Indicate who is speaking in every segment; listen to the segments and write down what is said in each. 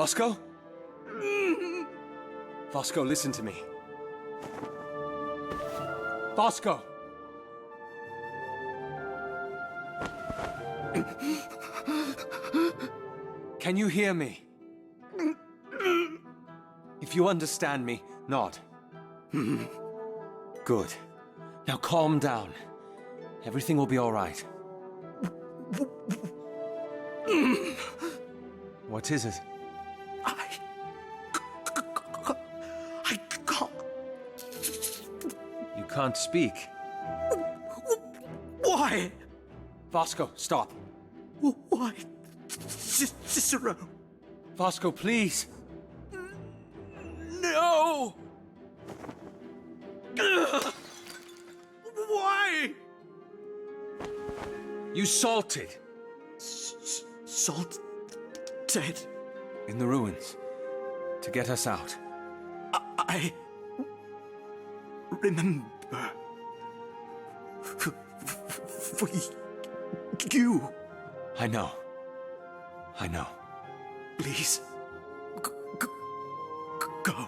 Speaker 1: Fosco? Fosco, listen to me. Fosco! Can you hear me? If you understand me, nod. Good. Now calm down. Everything will be all right. What is it?
Speaker 2: I can't.
Speaker 1: You can't speak.
Speaker 2: Why?
Speaker 1: Fosco, stop.
Speaker 2: Why? Cicero.
Speaker 1: Fosco, please.
Speaker 2: No! Why?
Speaker 1: You salted.
Speaker 2: Salt dead.
Speaker 1: In the ruins. To get us out.
Speaker 2: I remember. For you.
Speaker 1: I know. I know.
Speaker 2: Please. Go.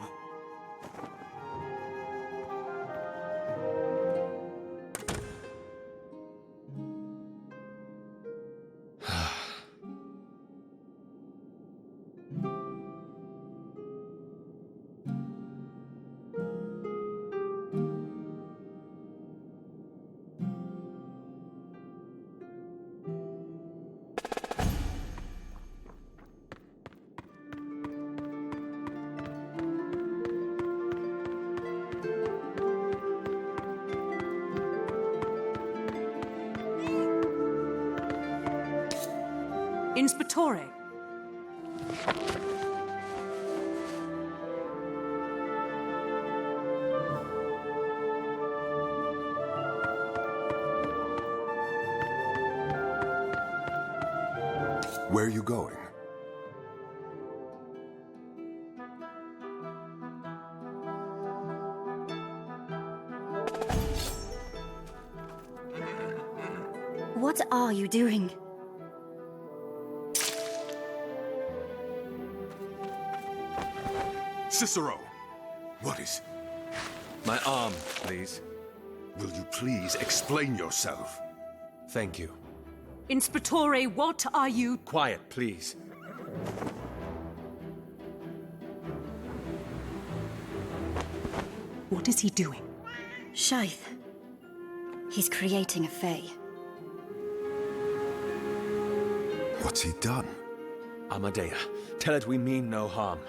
Speaker 3: Inspectore.
Speaker 4: Where are you going?
Speaker 5: What are you doing?
Speaker 4: Cicero! What is...
Speaker 1: My arm, please.
Speaker 4: Will you please explain yourself?
Speaker 1: Thank you.
Speaker 3: Inspectore, what are you...
Speaker 1: Quiet, please.
Speaker 3: What is he doing?
Speaker 5: Shaith. He's creating a Fae.
Speaker 4: What's he done?
Speaker 1: Amadea, tell it we mean no harm.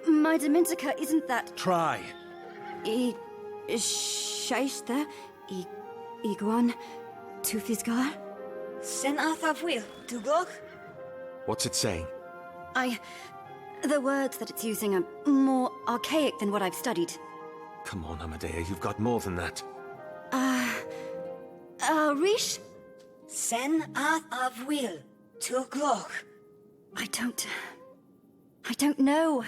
Speaker 5: My Dementica isn't that...
Speaker 1: Try.
Speaker 5: Shaithta? Iguan? Tufisgar?
Speaker 6: Sen Arthafwil, Tugok?
Speaker 1: What's it saying?
Speaker 5: The words that it's using are more archaic than what I've studied.
Speaker 1: Come on, Amadea, you've got more than that.
Speaker 5: Rish?
Speaker 6: Sen Arthafwil, Tugok.
Speaker 5: I don't know.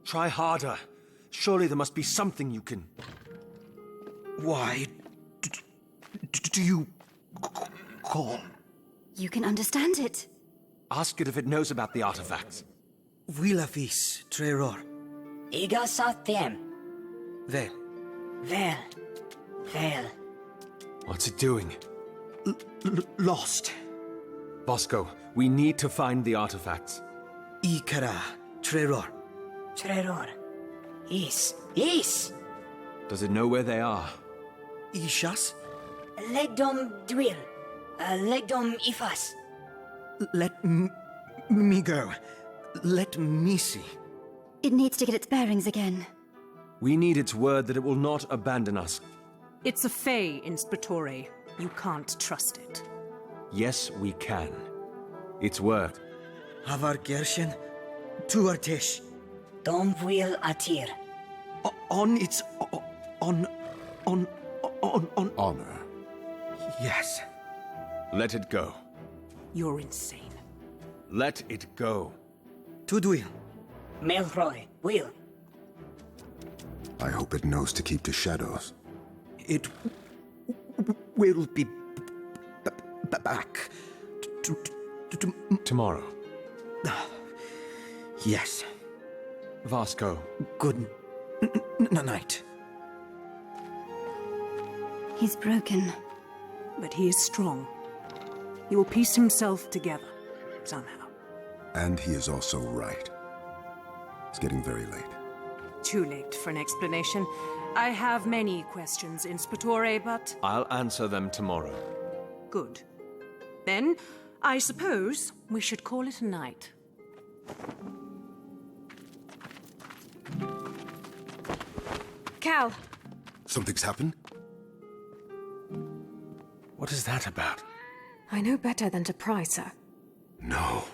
Speaker 1: Try harder. Surely there must be something you can...
Speaker 2: Why do you call?
Speaker 5: You can understand it.
Speaker 1: Ask it if it knows about the artifacts.
Speaker 2: Vilafis, Treror.
Speaker 6: Iga Sathem.
Speaker 2: Vel.
Speaker 6: Vel. Vel.
Speaker 1: What's it doing?
Speaker 2: Lost.
Speaker 1: Bosco, we need to find the artifacts.
Speaker 2: Ikara, Treror.
Speaker 6: Treror. Is.
Speaker 1: Does it know where they are?
Speaker 2: Ishas?
Speaker 6: Legdom Dwil. Legdom Ifas.
Speaker 2: Let me go. Let me see.
Speaker 5: It needs to get its bearings again.
Speaker 1: We need its word that it will not abandon us.
Speaker 3: It's a Fae, Inspectore. You can't trust it.
Speaker 1: Yes, we can. Its word.
Speaker 2: Havar Gershen, Tuartesh.
Speaker 6: Domwil Atir.
Speaker 2: On its... on...
Speaker 4: Honor.
Speaker 2: Yes.
Speaker 1: Let it go.
Speaker 3: You're insane.
Speaker 1: Let it go.
Speaker 2: Tudwil.
Speaker 6: Melroy. Will.
Speaker 4: I hope it knows to keep the shadows.
Speaker 2: It will be back.
Speaker 1: Tomorrow.
Speaker 2: Yes.
Speaker 1: Vasco,
Speaker 2: Good night.
Speaker 5: He's broken.
Speaker 3: But he is strong. He will piece himself together, somehow.
Speaker 4: And he is also right. It's getting very late.
Speaker 3: Too late for an explanation. I have many questions, Inspectore, but
Speaker 1: I'll answer them tomorrow.
Speaker 3: good. Then, I suppose we should call it a night.
Speaker 7: Cal,
Speaker 4: Something's happened?
Speaker 1: What is that about?
Speaker 7: I know better than to pry, sir.
Speaker 4: No.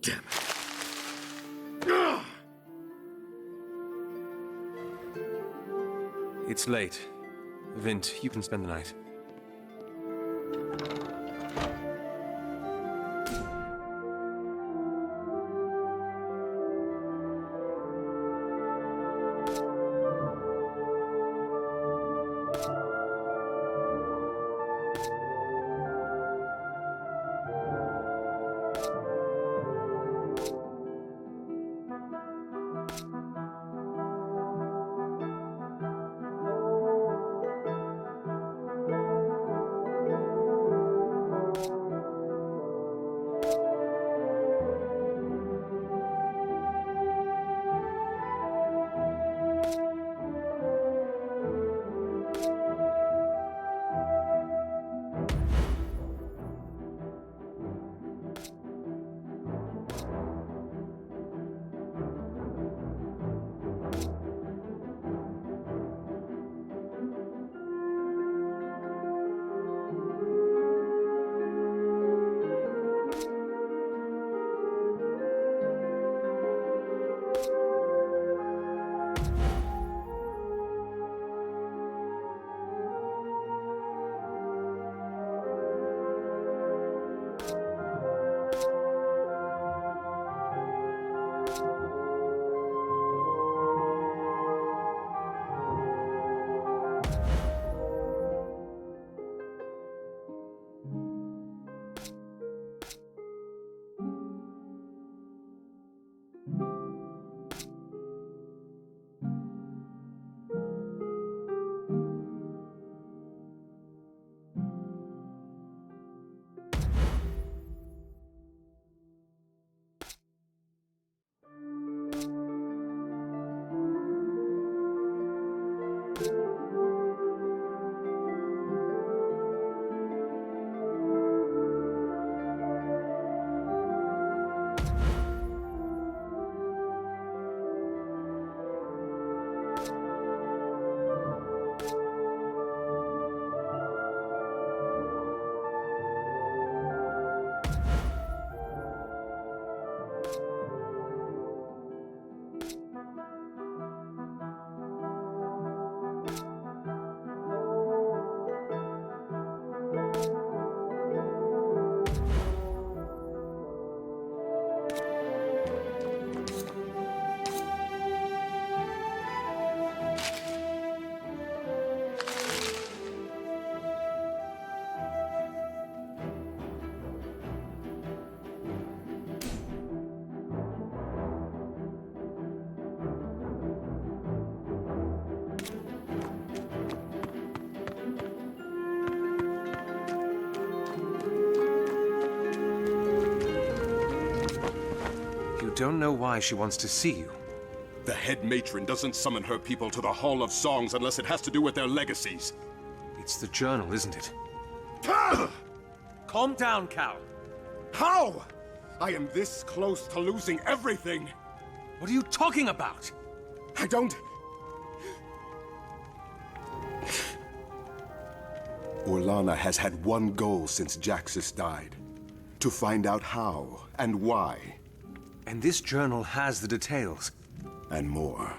Speaker 4: Damn it.
Speaker 1: It's late. Vint, you can spend the night. Don't know why she wants to see you.
Speaker 8: The head matron doesn't summon her people to the Hall of Songs unless it has to do with their legacies.
Speaker 1: It's the journal, isn't it? Calm down, Cal.
Speaker 8: How? I am this close to losing everything.
Speaker 1: What are you talking about?
Speaker 8: I don't... Orlana has had one goal since Jaxus died. To find out how and why.
Speaker 1: And this journal has the details.
Speaker 8: And more.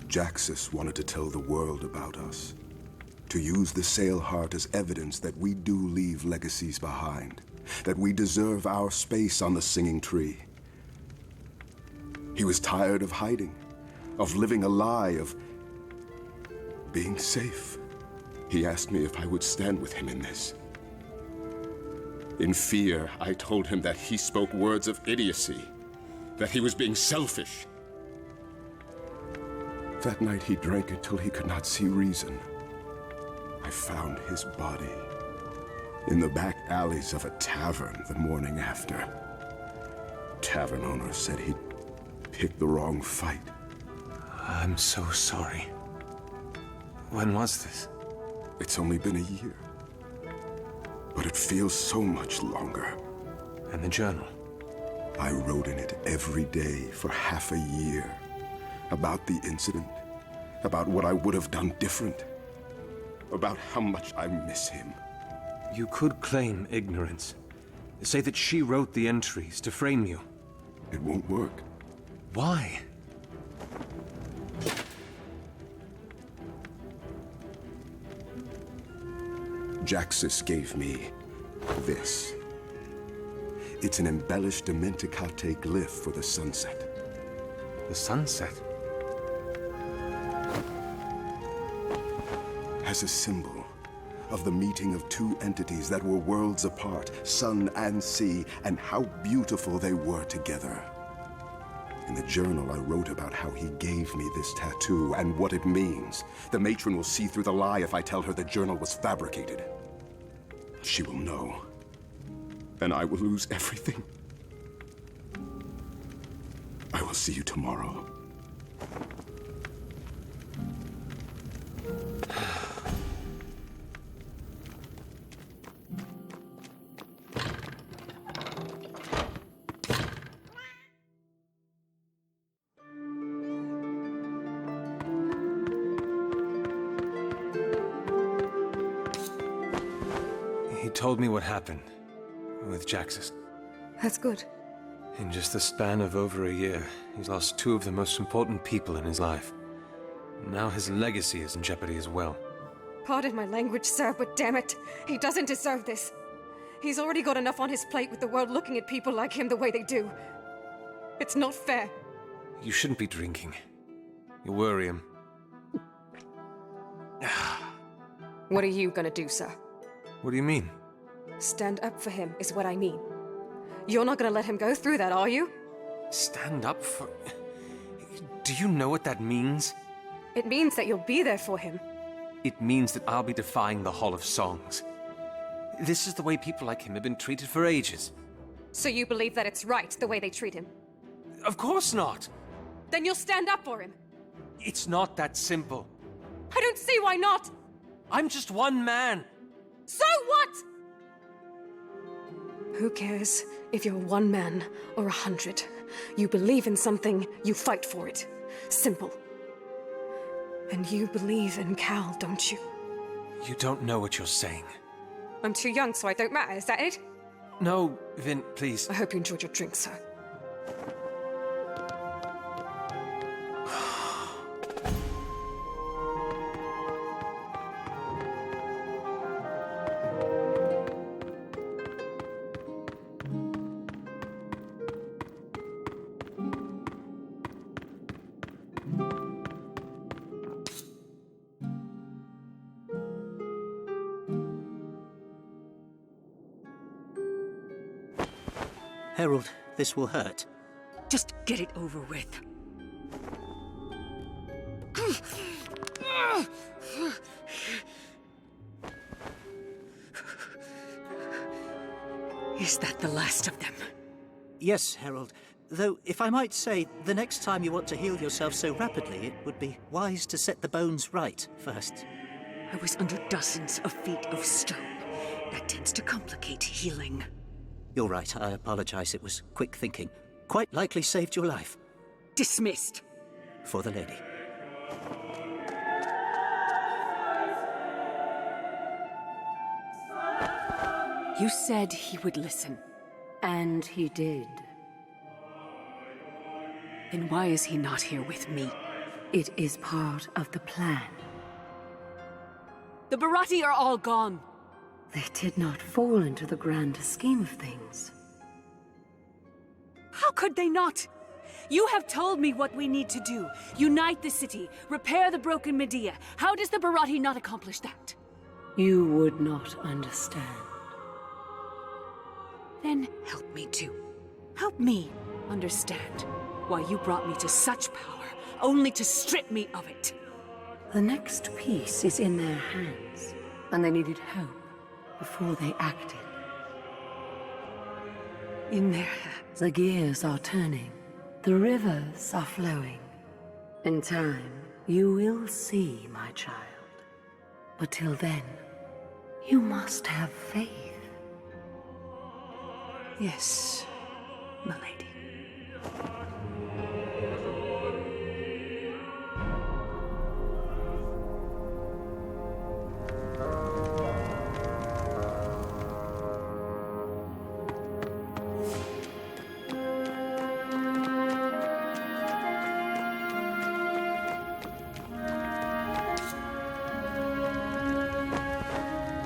Speaker 8: Jaxus wanted to tell the world about us. To use the Sail Heart as evidence that we do leave legacies behind. That we deserve our space on the Singing Tree. He was tired of hiding. Of living a lie, of being safe. He asked me if I would stand with him in this. In fear, I told him that he spoke words of idiocy, that he was being selfish. That night he drank until he could not see reason. I found his body in the back alleys of a tavern the morning after. Tavern owner said he'd picked the wrong fight.
Speaker 1: I'm so sorry. When was this?
Speaker 8: It's only been a year. But it feels so much longer.
Speaker 1: And the journal?
Speaker 8: I wrote in it every day for half a year. About the incident. About what I would have done different. About how much I miss him.
Speaker 1: You could claim ignorance. Say that she wrote the entries to frame you.
Speaker 8: It won't work.
Speaker 1: Why?
Speaker 8: Jaxus gave me this. It's an embellished Dimenticate glyph for the sunset.
Speaker 1: The sunset?
Speaker 8: As a symbol of the meeting of two entities that were worlds apart, sun and sea, and how beautiful they were together. In the journal, I wrote about how he gave me this tattoo and what it means. The matron will see through the lie if I tell her the journal was fabricated. She will know. And I will lose everything. I will see you tomorrow.
Speaker 1: He told me what happened with Jaxus.
Speaker 7: That's good.
Speaker 1: In just the span of over a year, he's lost two of the most important people in his life. Now his legacy is in jeopardy as well.
Speaker 7: Pardon my language, sir, but damn it, he doesn't deserve this. He's already got enough on his plate with the world looking at people like him the way they do. It's not fair.
Speaker 1: You shouldn't be drinking. You'll worry him.
Speaker 7: What are you gonna do, sir?
Speaker 1: What do you mean?
Speaker 7: Stand up for him is what I mean. You're not gonna let him go through that, are you?
Speaker 1: Stand up for... Do you know what that means?
Speaker 7: It means that you'll be there for him.
Speaker 1: It means that I'll be defying the Hall of Songs. This is the way people like him have been treated for ages.
Speaker 7: So you believe that it's right, the way they treat him?
Speaker 1: Of course not!
Speaker 7: Then you'll stand up for him.
Speaker 1: It's not that simple.
Speaker 7: I don't see why not!
Speaker 1: I'm just one man!
Speaker 7: So what? Who cares if you're one man or 100? You believe in something, you fight for it. Simple. And you believe in Cal, don't you?
Speaker 1: You don't know what you're saying.
Speaker 7: I'm too young, so I don't matter, is that it?
Speaker 1: No, Vin, please.
Speaker 7: I hope you enjoyed your drink, sir.
Speaker 9: Herald, this will hurt.
Speaker 3: Just get it over with. Is that the last of them?
Speaker 9: Yes, Herald. Though, if I might say, the next time you want to heal yourself so rapidly, it would be wise to set the bones right first.
Speaker 3: I was under dozens of feet of stone. That tends to complicate healing.
Speaker 9: You're right, I apologize. It was quick thinking. Quite likely saved your life.
Speaker 3: Dismissed.
Speaker 9: For the lady.
Speaker 3: You said he would listen.
Speaker 10: And he did.
Speaker 3: Then why is he not here with me?
Speaker 10: It is part of the plan.
Speaker 3: The Barati are all gone.
Speaker 10: They did not fall into the grander scheme of things.
Speaker 3: How could they not? You have told me what we need to do. Unite the city, repair the broken Medea. How does the Barati not accomplish that?
Speaker 10: You would not understand.
Speaker 3: Then help me too. Help me understand why you brought me to such power, only to strip me of it.
Speaker 10: The next piece is in their hands, and they needed hope before they acted.
Speaker 3: In their hands.
Speaker 10: The gears are turning. The rivers are flowing. In time, you will see, my child. But till then, you must have faith.
Speaker 3: Yes, milady.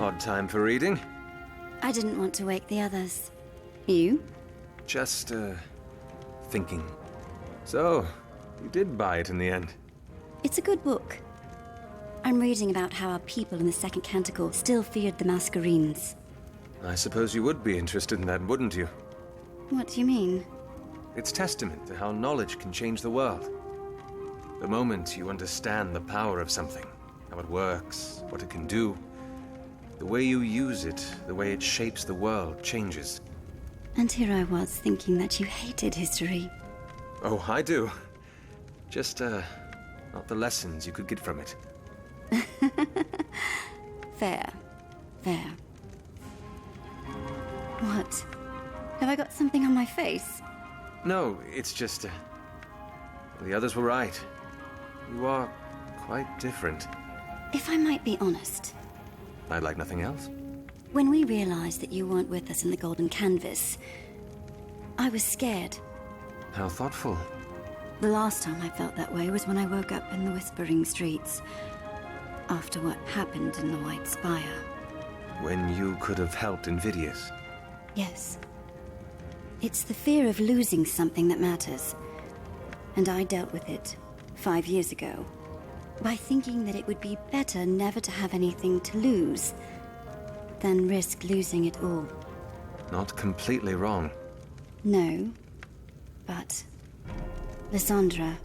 Speaker 1: Odd time for reading.
Speaker 5: I didn't want to wake the others. You?
Speaker 1: Just, thinking. So, you did buy it in the end.
Speaker 5: It's a good book. I'm reading about how our people in the Second Canticle still feared the Masquerades.
Speaker 1: I suppose you would be interested in that, wouldn't you?
Speaker 5: What do you mean?
Speaker 1: It's testament to how knowledge can change the world. The moment you understand the power of something, how it works, what it can do, the way you use it, the way it shapes the world, changes.
Speaker 5: And here I was thinking that you hated history.
Speaker 1: Oh, I do. Just, not the lessons you could get from it.
Speaker 5: Fair. Fair. What? Have I got something on my face?
Speaker 1: No, it's just, the others were right. You are quite different.
Speaker 5: If I might be honest,
Speaker 1: I'd like nothing else.
Speaker 5: when we realized that you weren't with us in the Golden Canvas, I was scared.
Speaker 1: How thoughtful.
Speaker 5: The last time I felt that way was when I woke up in the Whispering Streets, after what happened in the White Spire.
Speaker 1: When you could have helped Invidious.
Speaker 5: Yes. It's the fear of losing something that matters. And I dealt with it 5 years ago by thinking that it would be better never to have anything to lose than risk losing it all.
Speaker 1: Not completely wrong.
Speaker 5: No, but Lysandra.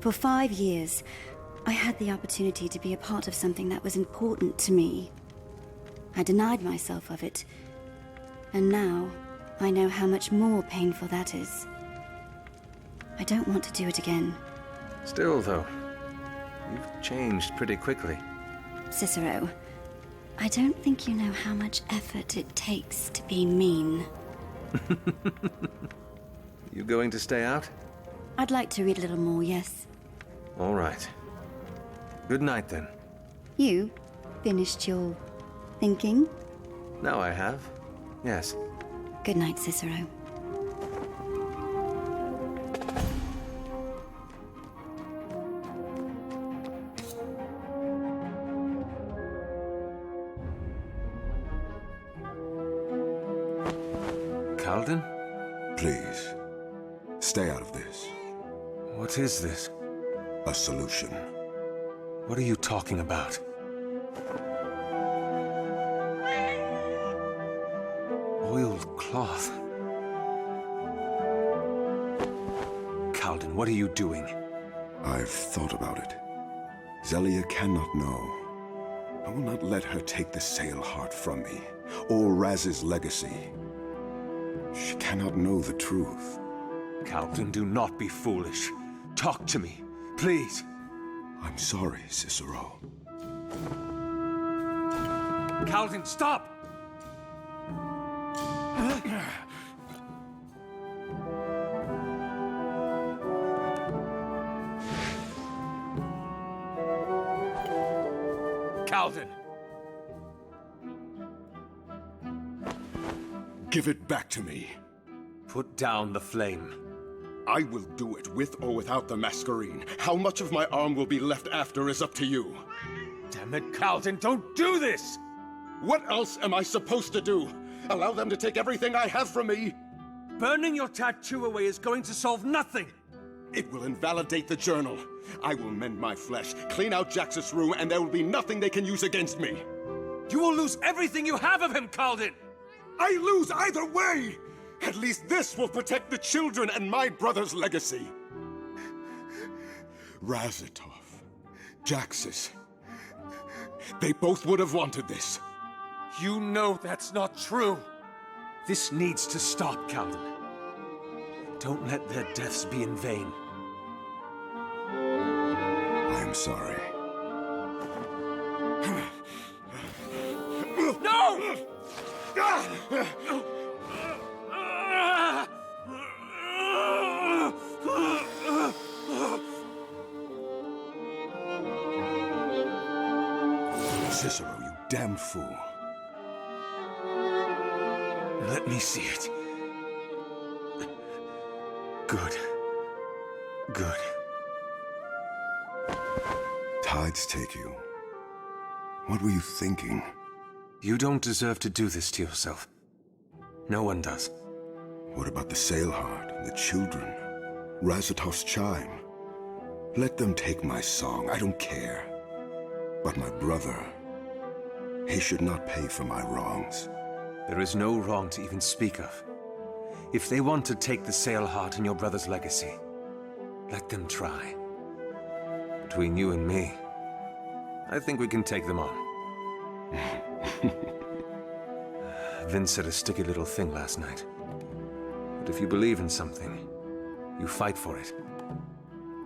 Speaker 5: For 5 years, I had the opportunity to be a part of something that was important to me. I denied myself of it, and now I know how much more painful that is. I don't want to do it again.
Speaker 1: Still, though, you've changed pretty quickly.
Speaker 5: Cicero, I don't think you know how much effort it takes to be mean.
Speaker 1: You going to stay out?
Speaker 5: I'd like to read a little more, yes.
Speaker 1: All right. Good night, then.
Speaker 5: You finished your thinking?
Speaker 1: Now I have. Yes.
Speaker 5: Good night, Cicero.
Speaker 1: Calden?
Speaker 8: Please, stay out of this.
Speaker 1: What is this?
Speaker 8: A solution.
Speaker 1: What are you talking about? Oiled cloth. Calden, what are you doing?
Speaker 8: I've thought about it. Zelia cannot know. I will not let her take the Sail Heart from me, or Raz's legacy. She cannot know the truth.
Speaker 1: Calden, do not be foolish. Talk to me, please.
Speaker 8: I'm sorry, Cicero.
Speaker 1: Calden, stop! Calden!
Speaker 8: Give it back to me.
Speaker 1: Put down the flame.
Speaker 8: I will do it with or without the Masquerade. How much of my arm will be left after is up to you.
Speaker 1: Damn it, Calden, don't do this!
Speaker 8: What else am I supposed to do? Allow them to take everything I have from me?
Speaker 1: Burning your tattoo away is going to solve nothing!
Speaker 8: It will invalidate the journal. I will mend my flesh, clean out Jax's room, and there will be nothing they can use against me.
Speaker 1: You will lose everything you have of him, Calden!
Speaker 8: I lose either way! At least this will protect the children and my brother's legacy. Razatov, Jaxus, they both would have wanted this.
Speaker 1: You know that's not true. This needs to stop, Calden. Don't let their deaths be in vain.
Speaker 8: I'm sorry.
Speaker 1: No!
Speaker 8: Cicero, you damn fool.
Speaker 1: Let me see it. Good. Good.
Speaker 8: Tides take you. What were you thinking?
Speaker 1: You don't deserve to do this to yourself. No one does.
Speaker 8: What about the Sailheart and the children? Razatov's chime? Let them take my song, I don't care. But my brother, he should not pay for my wrongs.
Speaker 1: There is no wrong to even speak of. If they want to take the Sailheart and your brother's legacy, let them try. Between you and me, I think we can take them on. Vince said a sticky little thing last night. But if you believe in something, you fight for it.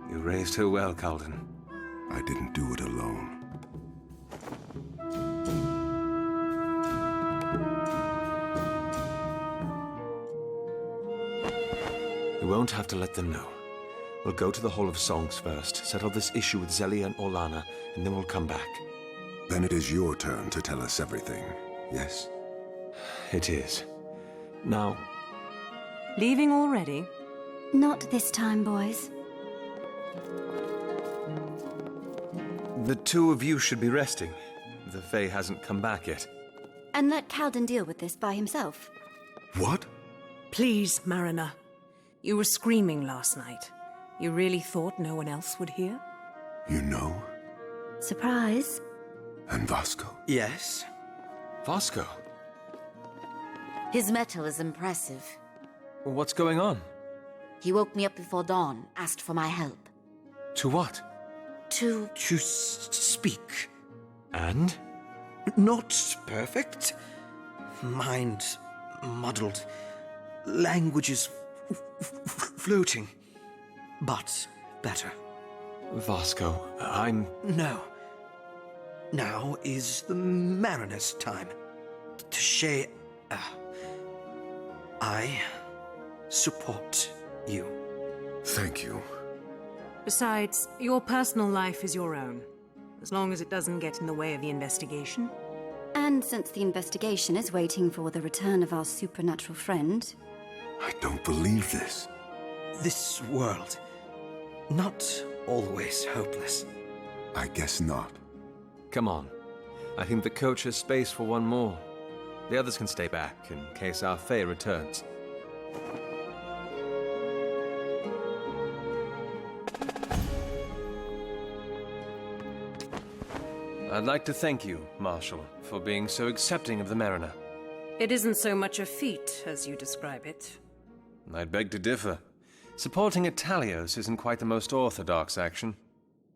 Speaker 1: You raised her well, Calden.
Speaker 8: I didn't do it alone.
Speaker 1: We won't have to let them know. We'll go to the Hall of Songs first, settle this issue with Zelia and Orlana, and then we'll come back.
Speaker 8: Then it is your turn to tell us everything, yes?
Speaker 1: It is. Now...
Speaker 3: Leaving already?
Speaker 5: Not this time, boys.
Speaker 1: The two of you should be resting. The Fae hasn't come back yet.
Speaker 5: And let Calden deal with this by himself.
Speaker 8: What?
Speaker 3: Please, Mariner. You were screaming last night. You really thought no one else would hear?
Speaker 8: You know?
Speaker 5: Surprise.
Speaker 8: And Vasco?
Speaker 2: Yes?
Speaker 1: Vasco?
Speaker 11: His metal is impressive.
Speaker 1: What's going on?
Speaker 11: He woke me up before dawn, asked for my help.
Speaker 1: To what?
Speaker 11: To
Speaker 2: speak.
Speaker 1: And?
Speaker 2: Not perfect. Mind muddled. Languages floating. But better.
Speaker 1: Vasco, I'm...
Speaker 2: No. Now is the mariner's time. Touché. I support you.
Speaker 8: Thank you.
Speaker 3: Besides, your personal life is your own, as long as it doesn't get in the way of the investigation.
Speaker 5: And since the investigation is waiting for the return of our supernatural friend...
Speaker 8: I don't believe this.
Speaker 2: This world, not always hopeless.
Speaker 8: I guess not.
Speaker 1: Come on. I think the coach has space for one more. The others can stay back in case our Fae returns. I'd like to thank you, Marshal, for being so accepting of the Mariner.
Speaker 3: It isn't so much a feat as you describe it.
Speaker 1: I'd beg to differ. Supporting Italios isn't quite the most orthodox action.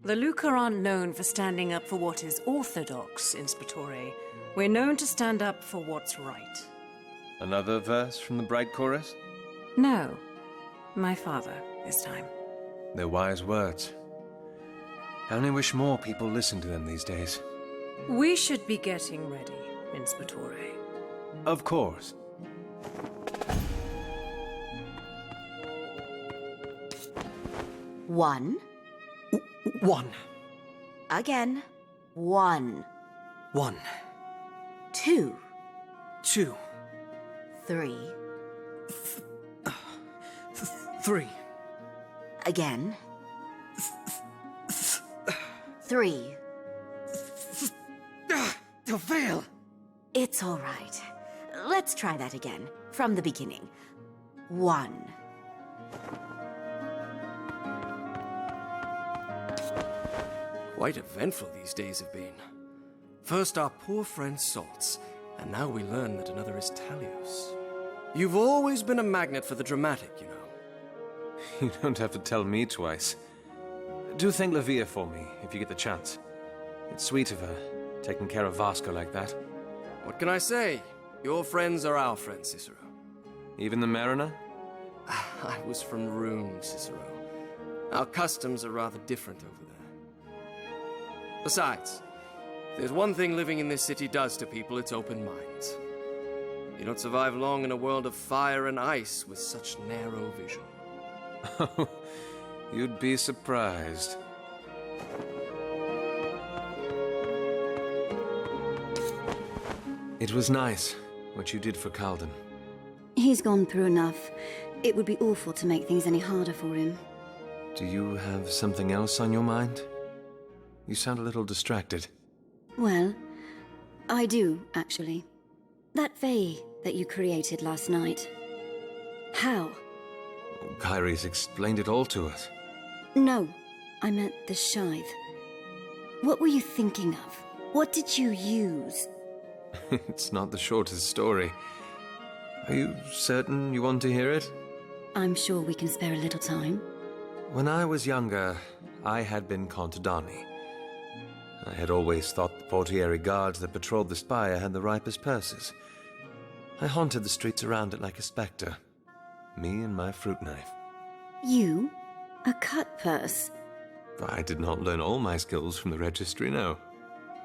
Speaker 3: The Luca aren't known for standing up for what is orthodox, Inspectore. We're known to stand up for what's right.
Speaker 1: Another verse from the Bright Chorus?
Speaker 3: No. My father, this time.
Speaker 1: They're wise words. I only wish more people listened to them these days.
Speaker 3: We should be getting ready, Inspectore.
Speaker 1: Of course.
Speaker 11: One.
Speaker 2: One.
Speaker 11: Again. One.
Speaker 2: One.
Speaker 11: Two.
Speaker 2: Two.
Speaker 11: Three.
Speaker 2: Three.
Speaker 11: Again. Three.
Speaker 2: To fail.
Speaker 11: It's all right. Let's try that again, from the beginning. One.
Speaker 12: Quite eventful these days have been. First our poor friend Saltz, And now we learn that another is Talios. You've always been a magnet for the dramatic, you know.
Speaker 1: You don't have to tell me twice. Do thank Lavia for me, if you get the chance. It's sweet of her, taking care of Vasco like that.
Speaker 12: What can I say? Your friends are our friends, Cicero.
Speaker 1: Even the mariner?
Speaker 12: I was from Rune, Cicero. Our customs are rather different over there. Besides, if there's one thing living in this city does to people, it's open minds. You don't survive long in a world of fire and ice with such narrow vision.
Speaker 1: Oh, you'd be surprised. It was nice, what you did for Calden.
Speaker 5: He's gone through enough. It would be awful to make things any harder for him.
Speaker 1: Do you have something else on your mind? You sound a little distracted.
Speaker 5: Well, I do, actually. That Fae that you created last night. How?
Speaker 1: Kyrie's explained it all to us.
Speaker 5: No, I meant the Scythe. What were you thinking of? What did you use?
Speaker 1: It's not the shortest story. Are you certain you want to hear it?
Speaker 5: I'm sure we can spare a little time.
Speaker 1: When I was younger, I had been Contadani. I had always thought the portieri guards that patrolled the spire had the ripest purses. I haunted the streets around it like a spectre. Me and my fruit knife.
Speaker 5: You? A cut purse?
Speaker 1: I did not learn all my skills from the registry, no.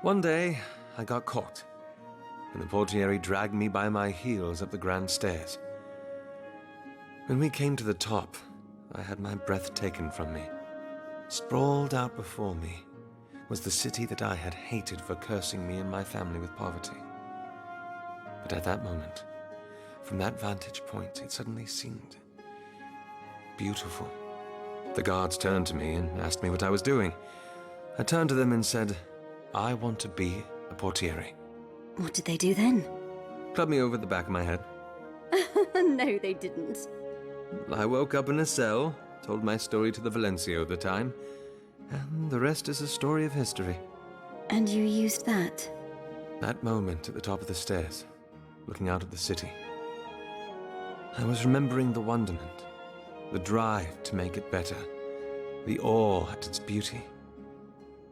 Speaker 1: One day, I got caught, and the portieri dragged me by my heels up the grand stairs. When we came to the top, I had my breath taken from me. Sprawled out before me was the city that I had hated for cursing me and my family with poverty. But at that moment, from that vantage point, it suddenly seemed beautiful. The guards turned to me and asked me what I was doing. I turned to them and said, I want to be a portiere.
Speaker 5: What did they do then?
Speaker 1: Clubbed me over the back of my head.
Speaker 5: No, they didn't.
Speaker 1: I woke up in a cell, told my story to the Valencio at the time, and the rest is a story of history.
Speaker 5: And you used that?
Speaker 1: That moment at the top of the stairs, looking out at the city. I was remembering the wonderment, the drive to make it better, the awe at its beauty,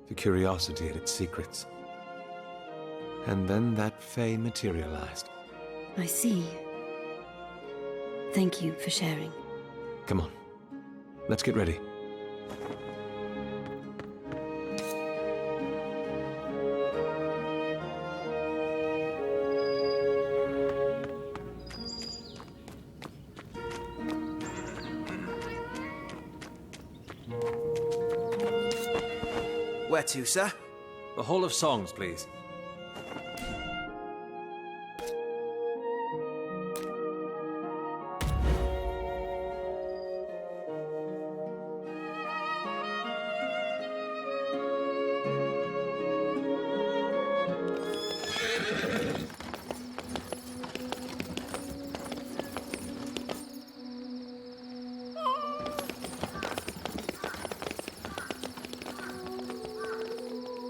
Speaker 1: the curiosity at its secrets. And then that Fae materialized.
Speaker 5: I see. Thank you for sharing.
Speaker 1: Come on, let's get ready.
Speaker 13: Where to, sir?
Speaker 1: The Hall of Songs, please.